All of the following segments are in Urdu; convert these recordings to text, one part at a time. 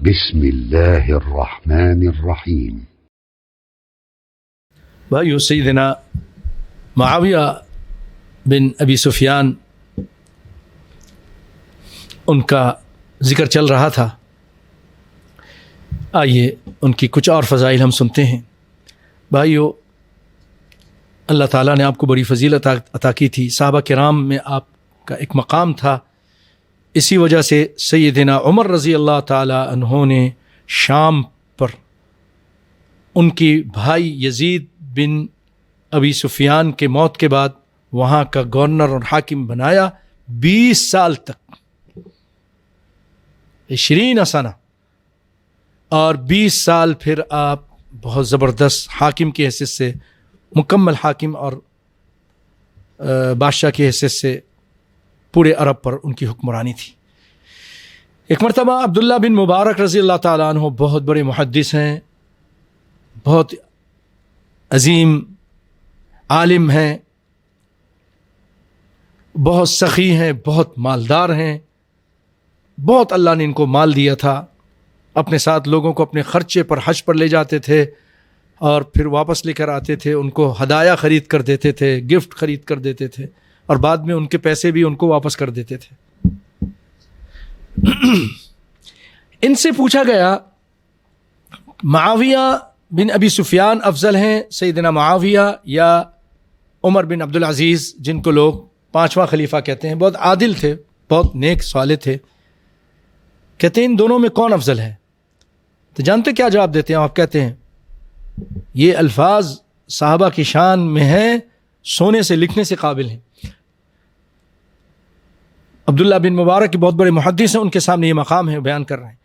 بسم اللہ الرحمن الرحیم۔ بھائیو، سیدنا معاویہ بن ابی سفیان ان کا ذکر چل رہا تھا۔ آئیے ان کی کچھ اور فضائل ہم سنتے ہیں۔ بھائیو، اللہ تعالیٰ نے آپ کو بڑی فضیلت عطا کی تھی، صحابہ کرام میں آپ کا ایک مقام تھا، اسی وجہ سے سیدنا عمر رضی اللہ تعالیٰ عنہ نے شام پر ان کی بھائی یزید بن ابی سفیان کے موت کے بعد وہاں کا گورنر اور حاکم بنایا 20 سال تک، 20 سنہ، اور 20 سال پھر آپ بہت زبردست حاکم کی حیثیت سے، مکمل حاکم اور بادشاہ کی حیثیت سے پورے عرب پر ان کی حکمرانی تھی۔ ایک مرتبہ عبداللہ بن مبارک رضی اللہ تعالیٰ عنہ بہت بڑے محدث ہیں، بہت عظیم عالم ہیں، بہت سخی ہیں، بہت مالدار ہیں، بہت اللہ نے ان کو مال دیا تھا، اپنے ساتھ لوگوں کو اپنے خرچے پر حج پر لے جاتے تھے اور پھر واپس لے کر آتے تھے، ان کو ہدایہ خرید کر دیتے تھے، گفٹ خرید کر دیتے تھے، اور بعد میں ان کے پیسے بھی ان کو واپس کر دیتے تھے۔ ان سے پوچھا گیا معاویہ بن ابی سفیان افضل ہیں، سیدنا معاویہ یا عمر بن عبدالعزیز جن کو لوگ 5واں خلیفہ کہتے ہیں؟ بہت عادل تھے، بہت نیک صالح تھے، کہتے ہیں ان دونوں میں کون افضل ہے؟ تو جانتے کیا جواب دیتے ہیں؟ آپ کہتے ہیں یہ الفاظ صحابہ کی شان میں ہیں، سونے سے لکھنے سے قابل ہیں۔ عبداللہ بن مبارک کے بہت بڑے محدث ہیں، ان کے سامنے یہ مقام ہے، بیان کر رہے ہیں،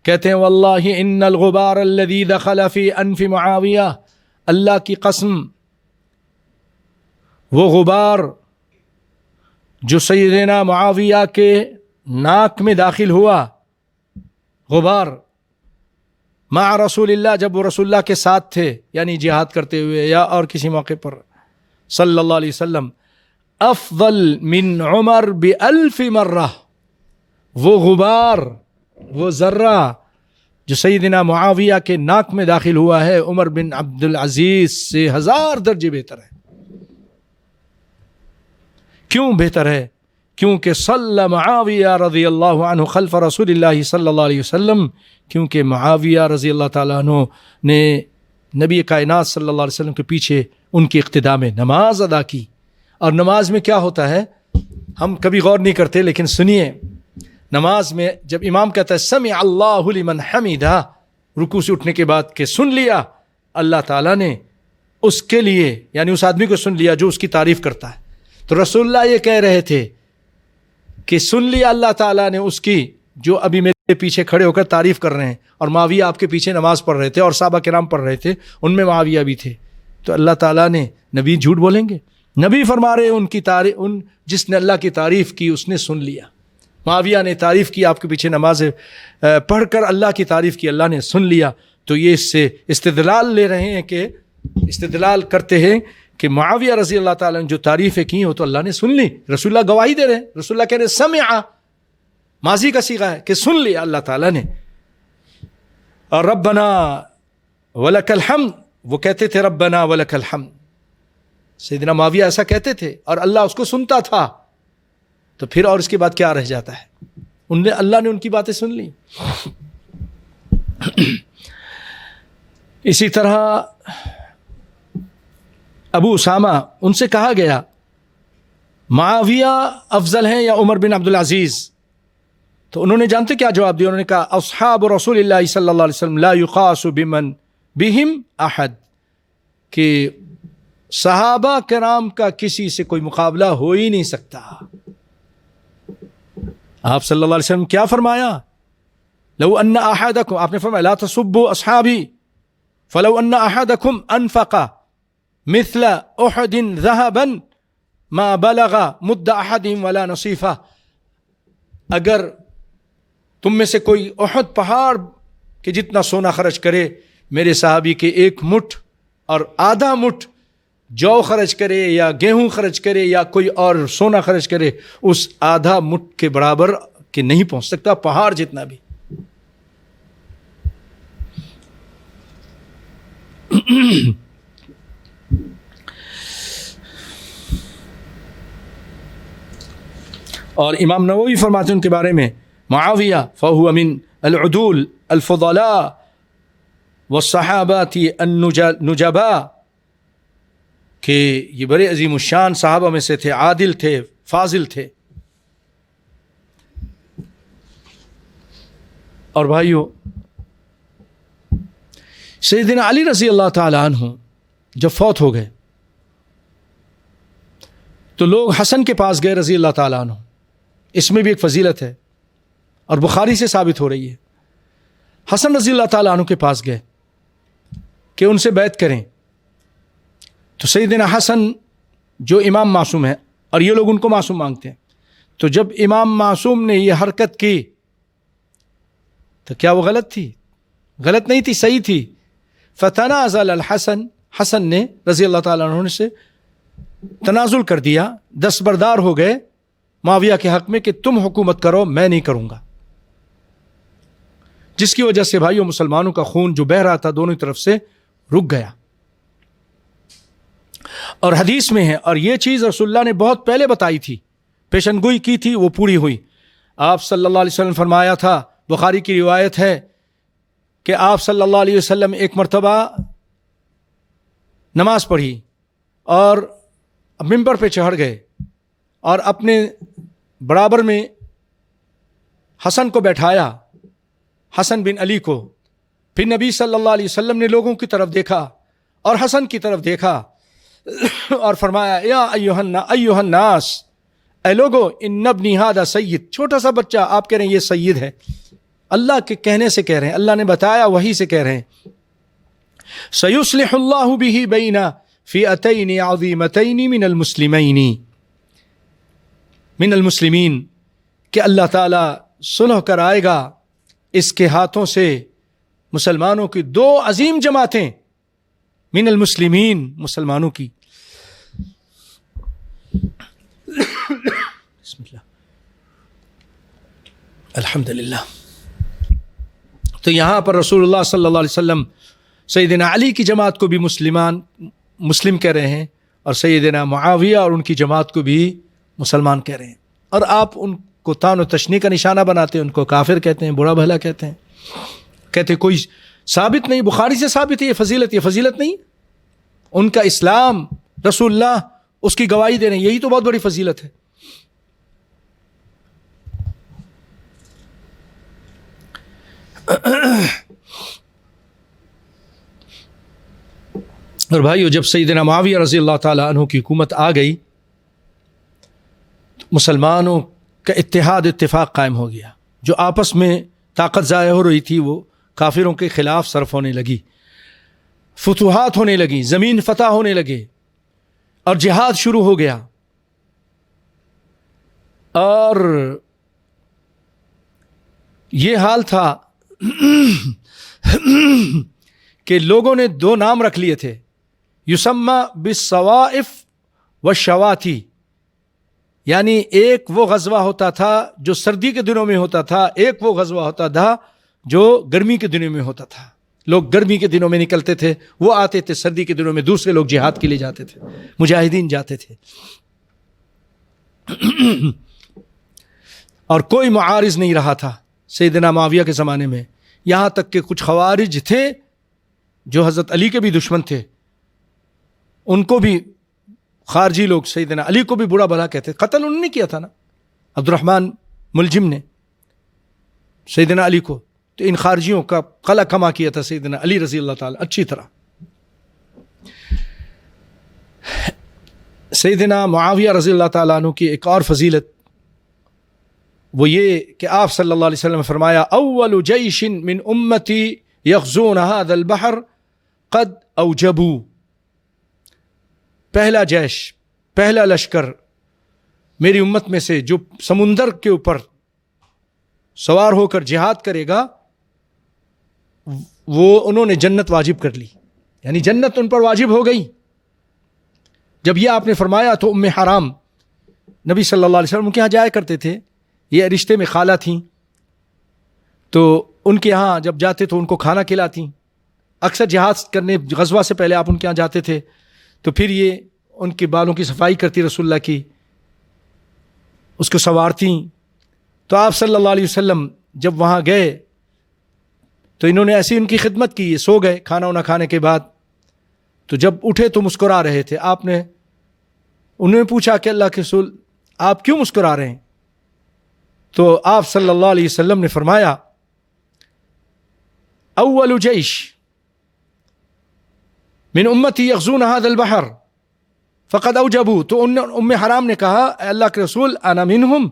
کہتے ہیں واللہ ان الغبار الذي دخل في انف معاویہ، اللہ کی قسم وہ غبار جو سیدنا معاویہ کے ناک میں داخل ہوا، غبار مع رسول اللہ، جب وہ رسول اللہ کے ساتھ تھے، یعنی جہاد کرتے ہوئے یا اور کسی موقع پر، صلی اللہ علیہ وسلم، افضل من عمر ب1000 مرہ، وہ غبار، وہ ذرہ جو سیدنا معاویہ کے ناک میں داخل ہوا ہے، عمر بن عبدالعزیز سے 1000 درجے بہتر ہے۔ کیوں بہتر ہے؟ کیونکہ صلی معاویہ رضی اللہ عنہ خلف رسول اللہ صلی اللہ علیہ وسلم، کیونکہ معاویہ رضی اللہ تعالیٰ عنہ نے نبی کائنات صلی اللہ علیہ وسلم کے پیچھے ان کی اقتداء میں نماز ادا کی۔ اور نماز میں کیا ہوتا ہے ہم کبھی غور نہیں کرتے، لیکن سنیے، نماز میں جب امام کہتا ہے سمع اللہ لمن حمیدہ، رکوع سے اٹھنے کے بعد کہ سن لیا اللہ تعالیٰ نے اس کے لیے، یعنی اس آدمی کو سن لیا جو اس کی تعریف کرتا ہے، تو رسول اللہ یہ کہہ رہے تھے کہ سن لیا اللہ تعالیٰ نے اس کی جو ابھی میرے پیچھے کھڑے ہو کر تعریف کر رہے ہیں، اور معاویہ آپ کے پیچھے نماز پڑھ رہے تھے اور صحابہ کرام پڑھ رہے تھے، ان میں معاویہ بھی تھے، تو اللہ تعالیٰ نے، نبی جھوٹ بولیں گے؟ نبی فرما رہے ان کی تعریف، جس نے اللہ کی تعریف کی اس نے سن لیا۔ معاویہ نے تعریف کی، آپ کے پیچھے نماز پڑھ کر اللہ کی تعریف کی، اللہ نے سن لیا۔ تو یہ اس سے استدلال لے رہے ہیں، کہ استدلال کرتے ہیں کہ معاویہ رضی اللہ تعالیٰ نے جو تعریفیں کی وہ تو اللہ نے سن لی، رسول اللہ گواہی دے رہے ہیں، رسول اللہ کہہ رہے ہیں سمع، ماضی کا صیغہ ہے کہ سن لیا اللہ تعالیٰ نے۔ اور ربنا ولک الحمد، وہ کہتے تھے ربنا ولک الحمد، سیدنا معاویہ ایسا کہتے تھے اور اللہ اس کو سنتا تھا، تو پھر اور اس کے بعد کیا رہ جاتا ہے؟ اللہ نے ان کی باتیں سن لی۔ اسی طرح ابو اسامہ، ان سے کہا گیا معاویہ افضل ہیں یا عمر بن عبدالعزیز؟ تو انہوں نے جانتے کیا جواب دیا؟ انہوں نے کہا اصحاب رسول اللہ صلی اللہ علیہ وسلم لا یقاس بمن بہم احد، کہ صحابہ کرام کا کسی سے کوئی مقابلہ ہو ہی نہیں سکتا۔ آپ صلی اللہ علیہ وسلم کیا فرمایا؟ لو ان احدکم، آپ نے فرمایا لا تسبوا اصحابی فلو ان احدکم انفق مثل احد ذهبا ما بلغ مد احدهم ولا نصیفہ، اگر تم میں سے کوئی احد پہاڑ کے جتنا سونا خرچ کرے، میرے صحابی کے ایک مٹھ اور آدھا مٹھ جو خرچ کرے یا گیہوں خرچ کرے یا کوئی اور سونا خرچ کرے، اس آدھا مٹھ کے برابر کہ نہیں پہنچ سکتا، پہاڑ جتنا بھی۔ اور امام نووی فرماتے ہیں ان کے بارے میں معاویہ فہو من العدول الفضلاء والصحابات النجباء، کہ یہ بڑے عظیم الشان صحابہ میں سے تھے، عادل تھے، فاضل تھے. اور بھائیو، سیدنا علی رضی اللہ تعالی عنہ جب فوت ہو گئے تو لوگ حسن کے پاس گئے رضی اللہ تعالی عنہ. اس میں بھی ایک فضیلت ہے اور بخاری سے ثابت ہو رہی ہے. حسن رضی اللہ تعالی عنہ کے پاس گئے کہ ان سے بیعت کریں. تو سیدنا حسن جو امام معصوم ہے اور یہ لوگ ان کو معصوم مانگتے ہیں، تو جب امام معصوم نے یہ حرکت کی تو کیا وہ غلط تھی؟ غلط نہیں تھی، صحیح تھی. فتنازل الحسن، حسن نے رضی اللہ تعالیٰ عنہ سے تنازل کر دیا، دستبردار ہو گئے معاویہ کے حق میں کہ تم حکومت کرو، میں نہیں کروں گا. جس کی وجہ سے بھائیوں مسلمانوں کا خون جو بہہ رہا تھا دونوں طرف سے رک گیا. اور حدیث میں ہے، اور یہ چیز رسول اللہ نے بہت پہلے بتائی تھی، پیشن گوئی کی تھی، وہ پوری ہوئی. آپ صلی اللہ علیہ وسلم فرمایا تھا، بخاری کی روایت ہے کہ آپ صلی اللہ علیہ وسلم ایک مرتبہ نماز پڑھی اور ممبر پہ چڑھ گئے اور اپنے برابر میں حسن کو بیٹھایا، حسن بن علی کو. پھر نبی صلی اللہ علیہ وسلم نے لوگوں کی طرف دیکھا اور حسن کی طرف دیکھا اور فرمایا یا ایھا الناس، اے لوگو، ان ابنی ھذا سید، چھوٹا سا بچہ، آپ کہہ رہے ہیں یہ سید ہے. اللہ کے کہنے سے کہہ رہے ہیں، اللہ نے بتایا، وہی سے کہہ رہے ہیں. سیصلح اللہ بہ بین فئتین عظیمتین من المسلمین، کہ اللہ تعالی صلح کرائے گا اس کے ہاتھوں سے مسلمانوں کی دو عظیم جماعتیں، من المسلمین، مسلمانوں کی. بسم اللہ، الحمدللہ. تو یہاں پر رسول اللہ صلی اللہ علیہ وسلم سیدنا علی کی جماعت کو بھی مسلم کہہ رہے ہیں اور سیدنا معاویہ اور ان کی جماعت کو بھی مسلمان کہہ رہے ہیں. اور آپ ان کو طعن و تشنیع کا نشانہ بناتے ہیں، ان کو کافر کہتے ہیں، برا بھلا کہتے ہیں، کہتے کوئی ثابت نہیں. بخاری سے ثابت ہے یہ فضیلت، یہ فضیلت نہیں. ان کا اسلام رسول اللہ اس کی گواہی دے رہے ہیں، یہی تو بہت بڑی فضیلت ہے. اور بھائیو، جب سیدنا معاویہ رضی اللہ تعالی عنہ کی حکومت آ گئی، مسلمانوں کا اتحاد، اتفاق قائم ہو گیا. جو آپس میں طاقت ضائع ہو رہی تھی وہ کافروں کے خلاف صرف ہونے لگی، فتوحات ہونے لگی، زمین فتح ہونے لگے اور جہاد شروع ہو گیا. اور یہ حال تھا کہ لوگوں نے دو نام رکھ لیے تھے، یسمى بالصوائف والشواتی، یعنی ایک وہ غزوہ ہوتا تھا جو سردی کے دنوں میں ہوتا تھا، ایک وہ غزوہ ہوتا تھا جو گرمی کے دنوں میں ہوتا تھا. لوگ گرمی کے دنوں میں نکلتے تھے، وہ آتے تھے، سردی کے دنوں میں دوسرے لوگ جہاد کے لیے جاتے تھے، مجاہدین جاتے تھے. اور کوئی معارض نہیں رہا تھا سیدنا معاویہ کے زمانے میں، یہاں تک کہ کچھ خوارج تھے جو حضرت علی کے بھی دشمن تھے، ان کو بھی خارجی لوگ سیدنا علی کو بھی برا بھلا کہتے. قتل انہوں نے کیا تھا نا، عبد الرحمن ملجم نے سیدنا علی کو، تو ان خارجیوں کا قلع کما کیا تھا سیدنا علی رضی اللہ تعالی اچھی طرح. سیدنا معاویہ رضی اللہ تعالیٰ عنہ کی ایک اور فضیلت وہ یہ کہ آپ صلی اللہ علیہ وسلم نے فرمایا، اول جیش من امتی یغزون هذا البحر قد اوجبوا، پہلا جیش، پہلا لشکر میری امت میں سے جو سمندر کے اوپر سوار ہو کر جہاد کرے گا، وہ انہوں نے جنت واجب کر لی، یعنی جنت ان پر واجب ہو گئی. جب یہ آپ نے فرمایا تو ام حرام نبی صلی اللہ علیہ وسلم کے یہاں جایا کرتے تھے، یہ رشتے میں خالہ تھیں، تو ان کے یہاں جب جاتے تو ان کو کھانا کھلاتی اکثر جہاد کرنے غزوہ سے پہلے آپ ان کے یہاں جاتے تھے تو پھر یہ ان کے بالوں کی صفائی کرتی رسول اللہ کی, اس کو سنوارتیں. تو آپ صلی اللہ علیہ وسلم جب وہاں گئے تو انہوں نے ایسی ان کی خدمت کی, یہ سو گئے کھانا وانا کھانے کے بعد. تو جب اٹھے تو مسکرا رہے تھے. انہوں نے پوچھا کہ اللہ کے رسول آپ کیوں مسکرا رہے ہیں؟ تو آپ صلی اللہ علیہ وسلم نے فرمایا اول جیش من امتی یغزون هذا البحر فقد اوجبوا. تو ام حرام نے کہا اے اللہ کے رسول انا منہم,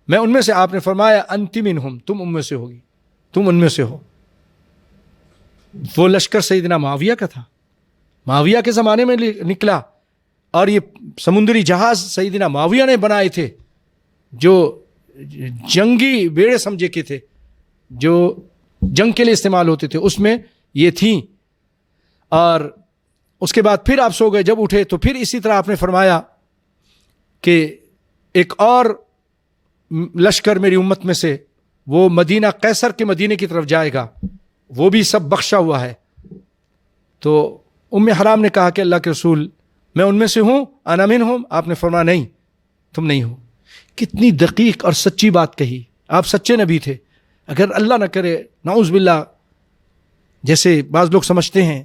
میں ان میں سے. آپ نے فرمایا انت منہم, تم ان میں سے ہوگی, تم ان میں سے ہو. وہ لشکر سیدنا معاویہ کا تھا, معاویہ کے زمانے میں نکلا, اور یہ سمندری جہاز سیدنا معاویہ نے بنائے تھے جو جنگی بیڑے سمجھے کے تھے, جو جنگ کے لیے استعمال ہوتے تھے, اس میں یہ تھیں. اور اس کے بعد پھر آپ سو گئے. جب اٹھے تو پھر اسی طرح آپ نے فرمایا کہ ایک اور لشکر میری امت میں سے وہ مدینہ قیصر کے مدینے کی طرف جائے گا, وہ بھی سب بخشا ہوا ہے. تو ام حرام نے کہا کہ اللہ کے رسول میں ان میں سے ہوں, انا منہم. آپ نے فرمایا نہیں, تم نہیں ہو. کتنی دقیق اور سچی بات کہی. آپ سچے نبی تھے. اگر اللہ نہ کرے نعوذ باللہ جیسے بعض لوگ سمجھتے ہیں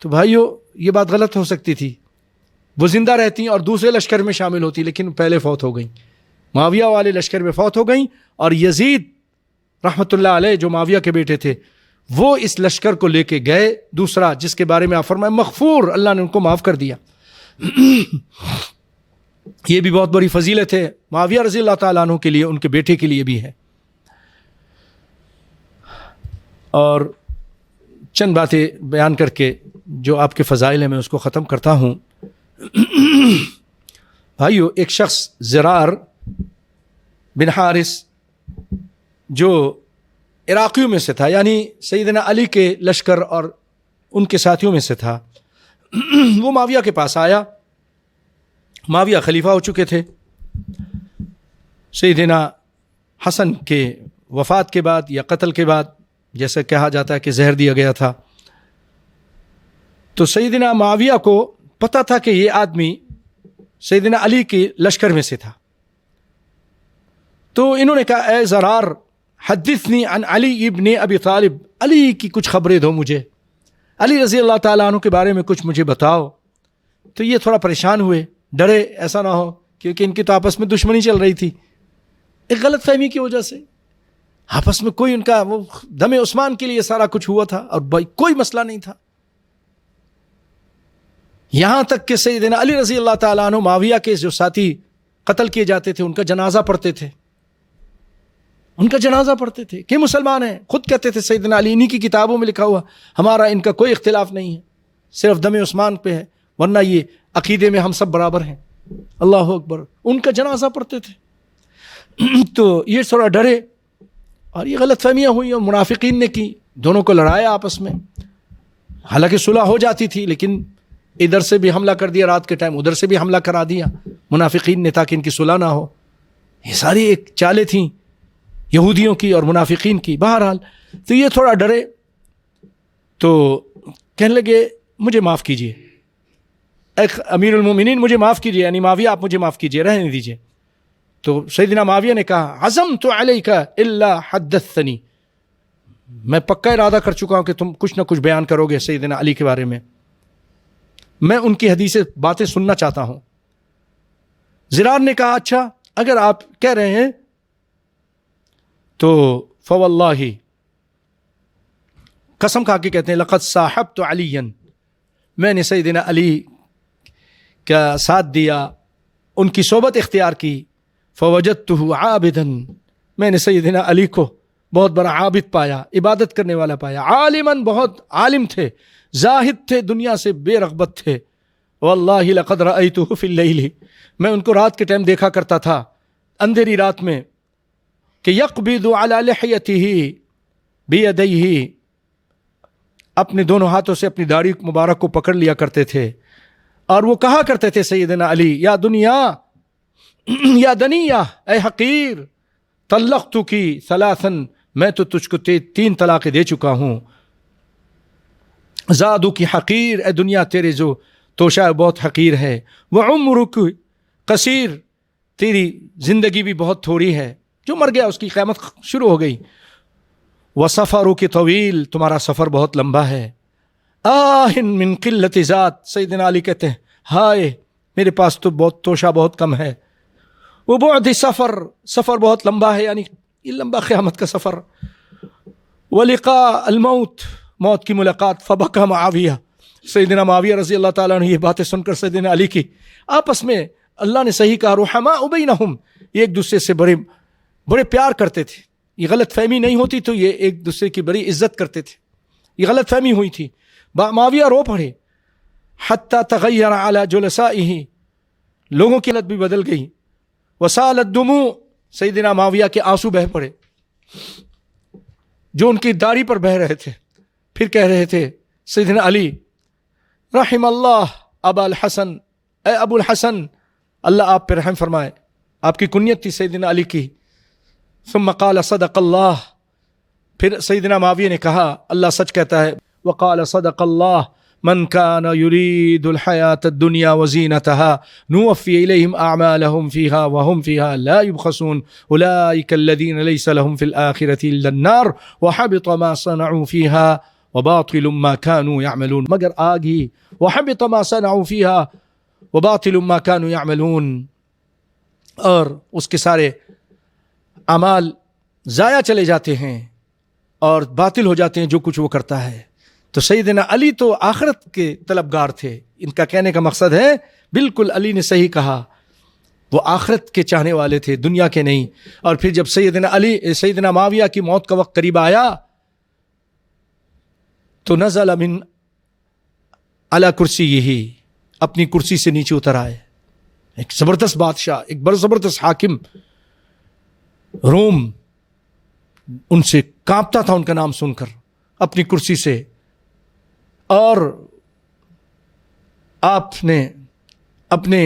تو بھائیو یہ بات غلط ہو سکتی تھی. وہ زندہ رہتی اور دوسرے لشکر میں شامل ہوتی, لیکن پہلے فوت ہو گئیں. معاویہ والے لشکر میں فوت ہو گئیں, اور یزید رحمۃ اللہ علیہ جو معاویہ کے بیٹے تھے وہ اس لشکر کو لے کے گئے دوسرا, جس کے بارے میں آپ فرمائے مغفور, اللہ نے ان کو معاف کر دیا. یہ بھی بہت بڑی فضیلت ہے معاویہ رضی اللہ تعالیٰ عنہ کے لیے, ان کے بیٹے کے لیے بھی ہے. اور چند باتیں بیان کر کے جو آپ کے فضائل ہیں میں اس کو ختم کرتا ہوں. بھائیو, ایک شخص زرار بن حارث جو عراقیوں میں سے تھا, یعنی سیدنا علی کے لشکر اور ان کے ساتھیوں میں سے تھا, وہ معاویہ کے پاس آیا. معاویہ خلیفہ ہو چکے تھے. سیدنا حسن کے وفات کے بعد یا قتل کے بعد, جیسے کہا جاتا ہے کہ زہر دیا گیا تھا, تو سیدنا معاویہ کو پتہ تھا کہ یہ آدمی سیدنا علی کے لشکر میں سے تھا. تو انہوں نے کہا اے زرار حدثنی عن علی ابن ابی طالب, علی کی کچھ خبریں دو مجھے, علی رضی اللہ تعالیٰ عنہ کے بارے میں کچھ مجھے بتاؤ. تو یہ تھوڑا پریشان ہوئے, ڈرے ایسا نہ ہو, کیونکہ ان کی تو آپس میں دشمنی چل رہی تھی ایک غلط فہمی کی وجہ سے. آپس میں کوئی ان کا وہ دم عثمان کے لیے سارا کچھ ہوا تھا اور کوئی مسئلہ نہیں تھا. یہاں تک کہ سیدنا علی رضی اللہ تعالیٰ عنہ معاویہ کے جو ساتھی قتل کیے جاتے تھے ان کا جنازہ پڑھتے تھے, ان کا جنازہ پڑھتے تھے کہ مسلمان ہیں. خود کہتے تھے سیدنا علی, انہی کی کتابوں میں لکھا ہوا ہمارا ان کا کوئی اختلاف نہیں ہے, صرف دم عثمان پہ ہے, ورنہ یہ عقیدے میں ہم سب برابر ہیں. اللہ اکبر, ان کا جنازہ پڑھتے تھے. تو یہ تھوڑا ڈرے اور یہ غلط فہمیاں ہوئی اور منافقین نے کی, دونوں کو لڑایا آپس میں. حالانکہ صلح ہو جاتی تھی لیکن ادھر سے بھی حملہ کر دیا رات کے ٹائم, ادھر سے بھی حملہ کرا دیا منافقین نے تاکہ ان کی صلح نہ ہو. یہ ساری ایک چالیں تھیں یہودیوں کی اور منافقین کی. بہرحال تو یہ تھوڑا ڈرے تو کہنے لگے مجھے معاف کیجیے, ایک امیر المومنین مجھے معاف کیجیے, یعنی معاویہ آپ مجھے معاف کیجیے, رہنے دیجیے. تو سیدنا معاویہ نے کہا عزمت علیک الا حدثتنی, میں پکا ارادہ کر چکا ہوں کہ تم کچھ نہ کچھ بیان کرو گے سیدنا علی کے بارے میں, میں ان کی حدیث باتیں سننا چاہتا ہوں. زرار نے کہا اچھا اگر آپ کہہ رہے ہیں تو فواللہ, قسم کھا کے کہتے ہیں لقد صاحبت علیا, میں نے سیدنا علی کا ساتھ دیا, ان کی صحبت اختیار کی. فوجدته عابدا, میں نے سیدنا علی کو بہت بڑا عابد پایا, عبادت کرنے والا پایا. عالما, بہت عالم تھے, زاہد تھے, دنیا سے بے رغبت تھے. واللہ لقد رأیتہ فی اللیل, میں ان کو رات کے ٹائم دیکھا کرتا تھا, اندھیری رات میں, کہ یقبض علی لحیتہ بیدیہ, اپنے دونوں ہاتھوں سے اپنی داڑھی مبارک کو پکڑ لیا کرتے تھے اور وہ کہا کرتے تھے سیدنا علی یا دنیا یا دنیا, اے حقیر, طلقتکی ثلاثا, میں تو تجھ کو 3 طلاقیں دے چکا ہوں. زادو کی حقیر، اے دنیا تیرے جو توشہ بہت حقیر ہے، وعمرک قصیر، تیری زندگی بھی بہت تھوڑی ہے، جو مر گیا اس کی قیامت شروع ہو گئی، وسفرک طویل، تمہارا سفر بہت لمبا ہے، آہ من قلت ذات، سیدنا علی کہتے ہیں ہائے میرے پاس تو بہت توشہ بہت کم ہے، وبعد سفر، سفر بہت لمبا ہے، یعنی یہ لمبا قیامت کا سفر، ولقاء الموت، موت کی ملاقات، فبکا معاویہ، سیدنا معاویہ رضی اللہ تعالیٰ عنہ یہ باتیں سن کر سیدنا علی کی آپس میں، اللہ نے صحیح کہا رحماء بینہم، یہ ایک دوسرے سے بڑے پیار کرتے تھے، یہ غلط فہمی نہیں ہوتی تو یہ ایک دوسرے کی بڑی عزت کرتے تھے، یہ غلط فہمی ہوئی تھی، معاویہ رو پڑے، حتی تغیر علی جلسائہ، لوگوں کی حالت بھی بدل گئی، وسالت دموع، سیدنا معاویہ کے آنسو بہہ پڑے جو ان کی داڑھی پر بہہ رہے تھے، پھر کہہ رہے تھے سیدنا علی رحم اللہ ابا الحسن، اے ابو الحسن اللہ آپ پہ رحم فرمائے، آپ کی کنیت تھی سیدنا علی کی، ثم قال صدق اللہ، پھر سیدنا معاویہ نے کہا اللہ سچ کہتا ہے، وقال صدق اللہ من كان يريد الحياة الدنيا وزينتها نوفي إليهم أعمالهم فيها وهم فيها لا يبخسون أولئك الذين ليس لهم في الآخرة إلا النار وحبط ما صنعوا فيها وباطل ما كانوا يعملون، مگر آگ ہی، وحبط ما صنعوا فيها وباطل ما كانوا يعملون، اور اس کے سارے اعمال ضائع چلے جاتے ہیں اور باطل ہو جاتے ہیں جو کچھ وہ کرتا ہے۔ تو سیدنا علی تو آخرت کے طلبگار تھے، ان کا کہنے کا مقصد ہے بالکل علی نے صحیح کہا، وہ آخرت کے چاہنے والے تھے، دنیا کے نہیں۔ اور پھر جب سیدنا معاویہ کی موت کا وقت قریب آیا تو نزل من علی کرسیہ، اپنی کرسی سے نیچے اتر آئے، ایک زبردست بادشاہ، ایک بڑا زبردست حاکم، روم ان سے کانپتا تھا ان کا نام سن کر، اپنی کرسی سے، اور آپ نے اپنے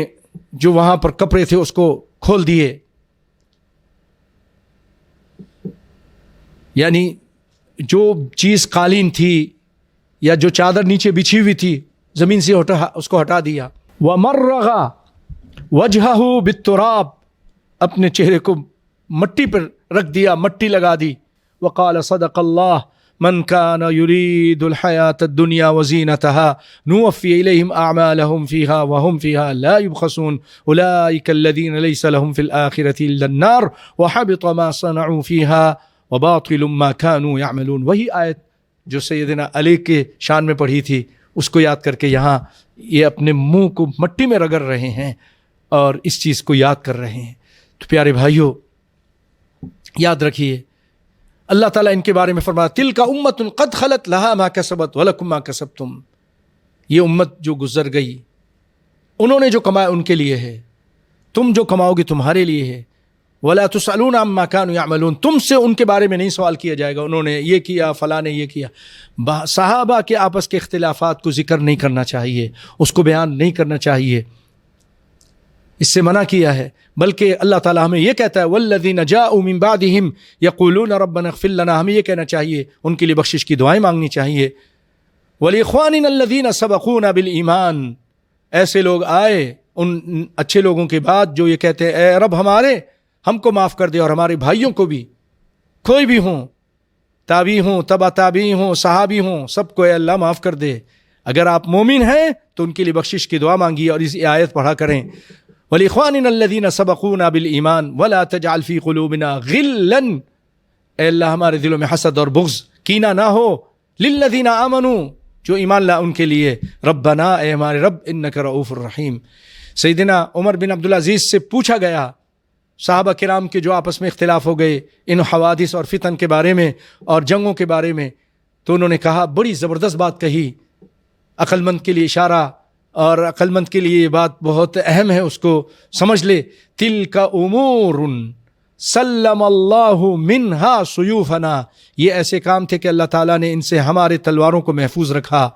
جو وہاں پر کپڑے تھے اس کو کھول دیے، یعنی جو چیز قالین تھی یا جو چادر نیچے بچھی ہوئی تھی زمین سے اس کو ہٹا دیا، وَمَرَّغَ وَجْهَهُ بِالتُّرَابِ، اپنے چہرے کو مٹی پر رکھ دیا، مٹی لگا دی، وقال صدق اللہ من كان يريد الحياة الدنيا وزينتها نوفي إليهم أعمالهم فيها وهم فيها لا يبخسون أولئك الذين ليس لهم في الآخرة إلا النار وحبط ما صنعوا فيها وباطل ما كانوا يعملون۔ وہی آیت جو سیدنا علی کے شان میں پڑھی تھی اس کو یاد کر کے یہاں یہ اپنے منہ کو مٹی میں رگڑ رہے ہیں اور اس چیز کو یاد کر رہے ہیں۔ تو پیارے بھائیو یاد رکھیے، اللہ تعالیٰ ان کے بارے میں فرمایا تلک امۃ قد خلت لہا ما کسبت ولکم ما کسبتم، یہ امت جو گزر گئی انہوں نے جو کمایا ان کے لیے ہے، تم جو کماؤ گے تمہارے لیے ہے، ولا تسألون عما كانوا يعملون، تم سے ان کے بارے میں نہیں سوال کیا جائے گا انہوں نے یہ کیا فلاں نے یہ کیا۔ صحابہ کے آپس کے اختلافات کو ذکر نہیں کرنا چاہیے، اس کو بیان نہیں کرنا چاہیے، اس سے منع کیا ہے، بلکہ اللہ تعالیٰ ہمیں یہ کہتا ہے والذین جاءوا من بعدہم یقولون ربنا اغفر لنا، ہمیں یہ کہنا چاہیے، ان کے لیے بخشش کی دعائیں مانگنی چاہیے، ولاخواننا الذین سبقونا بالایمان، ایسے لوگ آئے ان اچھے لوگوں کے بعد جو یہ کہتے ہیں اے رب ہم کو معاف کر دے، اور ہمارے بھائیوں کو بھی، کوئی بھی ہوں، تابعی ہوں، تبع تابعی ہوں، صحابی ہوں، سب کو اے اللہ معاف کر دے۔ اگر آپ مومن ہیں تو ان کے لیے بخشش کی دعا مانگیے اور اس آیت پڑھا کریں، وَلِإِخْوَانِنَا الَّذِينَ سَبَقُونَا بِالْإِيمَانِ وَلَا تَجْعَلْ فِي قُلُوبِنَا غِلًّا، اے اللہ ہمارے دلوں میں حسد اور بغض کینہ نہ ہو، لِلَّذِينَ آمَنُوا، جو ایمان لا ان کے لیے، ربنا اے ہمارے رب انک رؤوف الرحیم۔ سیدنا عمر بن عبدالعزیز سے پوچھا گیا صحابہ کرام کے جو آپس میں اختلاف ہو گئے ان حوادث اور فتن کے بارے میں اور جنگوں کے بارے میں، تو انہوں نے کہا، بڑی زبردست بات کہی، عقل مند کے لیے اشارہ، اور عقل مند کے لیے یہ بات بہت اہم ہے، اس کو سمجھ لے، تلک امور سلم اللہ منہا سیوفنا، یہ ایسے کام تھے کہ اللہ تعالیٰ نے ان سے ہمارے تلواروں کو محفوظ رکھا،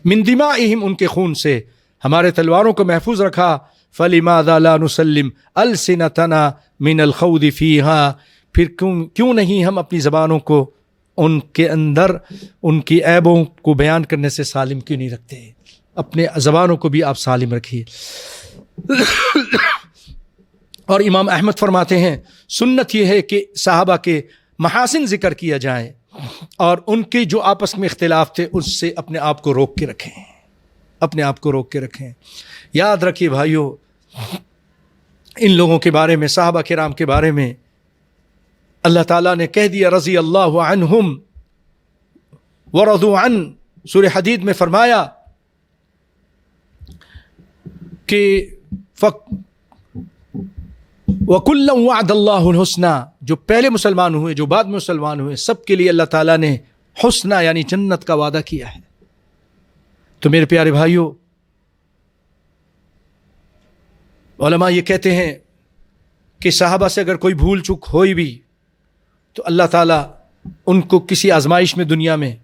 من دمائہم، ان کے خون سے ہمارے تلواروں کو محفوظ رکھا، فلماذا لا نسلم السنتنا من الخوض فیہا، پھر کیوں نہیں ہم اپنی زبانوں کو ان کے اندر ان کی عیبوں کو بیان کرنے سے سالم کیوں نہیں رکھتے؟ اپنے زبانوں کو بھی آپ سالم رکھیے۔ اور امام احمد فرماتے ہیں سنت یہ ہے کہ صحابہ کے محاسن ذکر کیا جائے اور ان کے جو آپس میں اختلاف تھے اس سے اپنے آپ کو روک کے رکھیں، اپنے آپ کو روک کے رکھیں۔ یاد رکھیے بھائیو، ان لوگوں کے بارے میں، صحابہ کرام کے بارے میں اللہ تعالیٰ نے کہہ دیا رضی اللہ عنہم ورضوا عن، سورہ حدید میں فرمایا کہ وَكُلًّا وَعَدَ اللَّهُ الْحُسْنَى، جو پہلے مسلمان ہوئے، جو بعد میں مسلمان ہوئے، سب کے لیے اللہ تعالیٰ نے حسنہ یعنی جنت کا وعدہ کیا ہے۔ تو میرے پیارے بھائیوں، علماء یہ کہتے ہیں کہ صحابہ سے اگر کوئی بھول چک ہوئی بھی تو اللہ تعالیٰ ان کو کسی آزمائش میں، دنیا میں،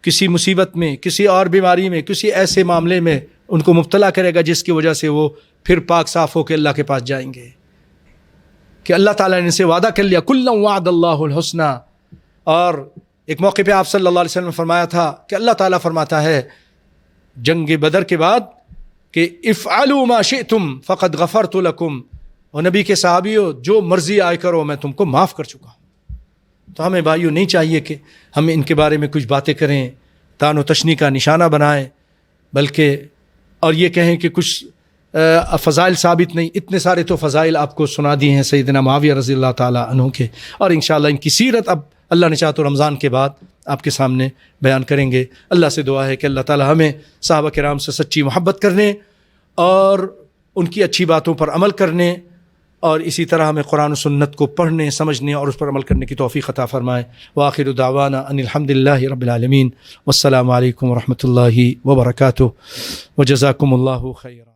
کسی مصیبت میں، کسی اور بیماری میں، کسی ایسے معاملے میں ان کو مبتلا کرے گا جس کی وجہ سے وہ پھر پاک صاف ہو کے اللہ کے پاس جائیں گے، کہ اللہ تعالیٰ نے ان سے وعدہ کر لیا کُلًّا وَعَدَ اللَّهُ الْحُسْنَى۔ اور ایک موقع پہ آپ صلی اللہ علیہ وسلم نے فرمایا تھا کہ اللہ تعالیٰ فرماتا ہے جنگ بدر کے بعد کہ افعلوا ما شئتم فقد غفرت لکم، اور نبی کے صحابیوں جو مرضی آئے کرو میں تم کو معاف کر چکا ہوں۔ تو ہمیں بھائیوں نہیں چاہیے کہ ہم ان کے بارے میں کچھ باتیں کریں، تان و تشنی کا نشانہ بنائیں، بلکہ اور یہ کہیں کہ کچھ فضائل ثابت نہیں۔ اتنے سارے تو فضائل آپ کو سنا دیے ہیں سیدنا معاویہ رضی اللہ تعالیٰ عنہ کے، اور انشاءاللہ ان کی سیرت اب اللہ نے چاہا تو رمضان کے بعد آپ کے سامنے بیان کریں گے۔ اللہ سے دعا ہے کہ اللہ تعالیٰ ہمیں صحابہ کرام سے سچی محبت کرنے اور ان کی اچھی باتوں پر عمل کرنے، اور اسی طرح ہمیں قرآن و سنت کو پڑھنے، سمجھنے اور اس پر عمل کرنے کی توفیق عطا فرمائے۔ وآخر دعوانا ان الحمد للہ رب العالمین، والسلام علیکم ورحمۃ اللہ وبرکاتہ، وجزاکم اللہ خیرا۔